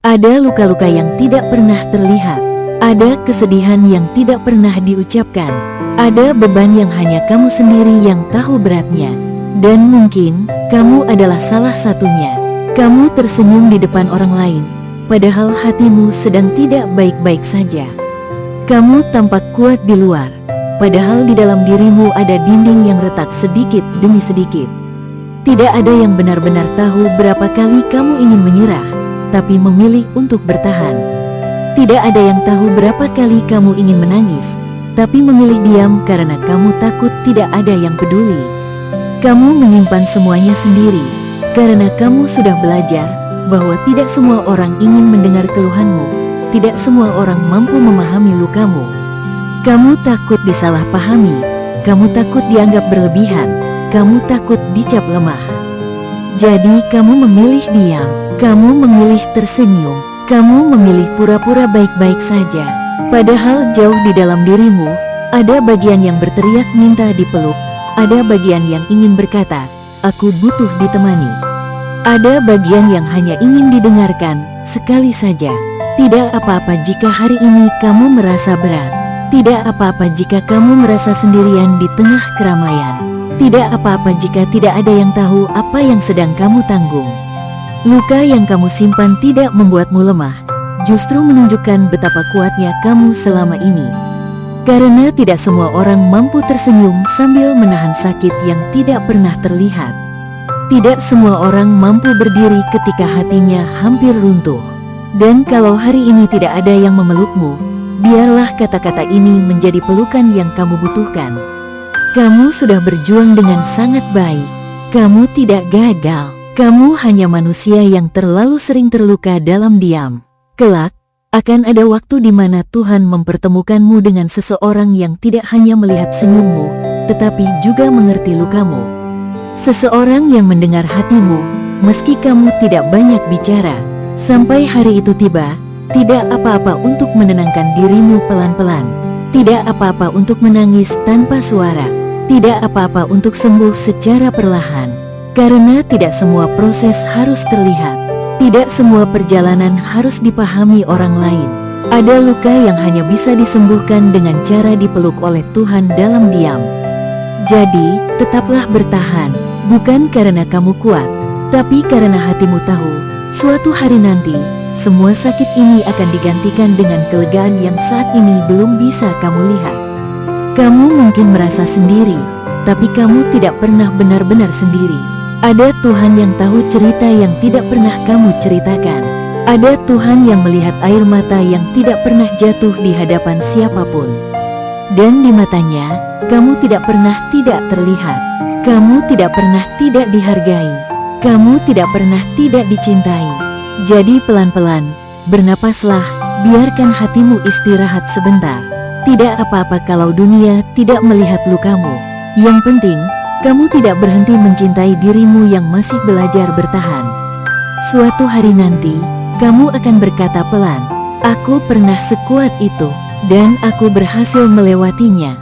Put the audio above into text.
Ada luka-luka yang tidak pernah terlihat. Ada kesedihan yang tidak pernah diucapkan. Ada beban yang hanya kamu sendiri yang tahu beratnya. Dan mungkin, kamu adalah salah satunya. Kamu tersenyum di depan orang lain, padahal hatimu sedang tidak baik-baik saja. Kamu tampak kuat di luar, padahal di dalam dirimu ada dinding yang retak sedikit demi sedikit. Tidak ada yang benar-benar tahu berapa kali kamu ingin menyerah, tapi memilih untuk bertahan. Tidak ada yang tahu berapa kali kamu ingin menangis, tapi memilih diam karena kamu takut tidak ada yang peduli. Kamu menyimpan semuanya sendiri, karena kamu sudah belajar bahwa tidak semua orang ingin mendengar keluhanmu, tidak semua orang mampu memahami lukamu. Kamu takut disalahpahami, kamu takut dianggap berlebihan, kamu takut dicap lemah. Jadi kamu memilih diam, kamu memilih tersenyum, kamu memilih pura-pura baik-baik saja. Padahal jauh di dalam dirimu, ada bagian yang berteriak minta dipeluk, ada bagian yang ingin berkata, aku butuh ditemani. Ada bagian yang hanya ingin didengarkan, sekali saja. Tidak apa-apa jika hari ini kamu merasa berat. Tidak apa-apa jika kamu merasa sendirian di tengah keramaian. Tidak apa-apa jika tidak ada yang tahu apa yang sedang kamu tanggung. Luka yang kamu simpan tidak membuatmu lemah, justru menunjukkan betapa kuatnya kamu selama ini. Karena tidak semua orang mampu tersenyum sambil menahan sakit yang tidak pernah terlihat. Tidak semua orang mampu berdiri ketika hatinya hampir runtuh. Dan kalau hari ini tidak ada yang memelukmu, biarlah kata-kata ini menjadi pelukan yang kamu butuhkan. Kamu sudah berjuang dengan sangat baik. Kamu tidak gagal. Kamu hanya manusia yang terlalu sering terluka dalam diam. Kelak, akan ada waktu di mana Tuhan mempertemukanmu dengan seseorang yang tidak hanya melihat senyummu, tetapi juga mengerti lukamu. Seseorang yang mendengar hatimu, meski kamu tidak banyak bicara. Sampai hari itu tiba, tidak apa-apa untuk menenangkan dirimu pelan-pelan. Tidak apa-apa untuk menangis tanpa suara. Tidak apa-apa untuk sembuh secara perlahan. Karena tidak semua proses harus terlihat. Tidak semua perjalanan harus dipahami orang lain. Ada luka yang hanya bisa disembuhkan dengan cara dipeluk oleh Tuhan dalam diam. Jadi, tetaplah bertahan, bukan karena kamu kuat, tapi karena hatimu tahu, suatu hari nanti, semua sakit ini akan digantikan dengan kelegaan yang saat ini belum bisa kamu lihat. Kamu mungkin merasa sendiri, tapi kamu tidak pernah benar-benar sendiri. Ada Tuhan yang tahu cerita yang tidak pernah kamu ceritakan. Ada Tuhan yang melihat air mata yang tidak pernah jatuh di hadapan siapapun. Dan di matanya, kamu tidak pernah tidak terlihat. Kamu tidak pernah tidak dihargai. Kamu tidak pernah tidak dicintai. Jadi pelan-pelan, bernapaslah, biarkan hatimu istirahat sebentar. Tidak apa-apa kalau dunia tidak melihat lukamu. Yang penting, kamu tidak berhenti mencintai dirimu yang masih belajar bertahan. Suatu hari nanti, kamu akan berkata pelan, aku pernah sekuat itu, dan aku berhasil melewatinya.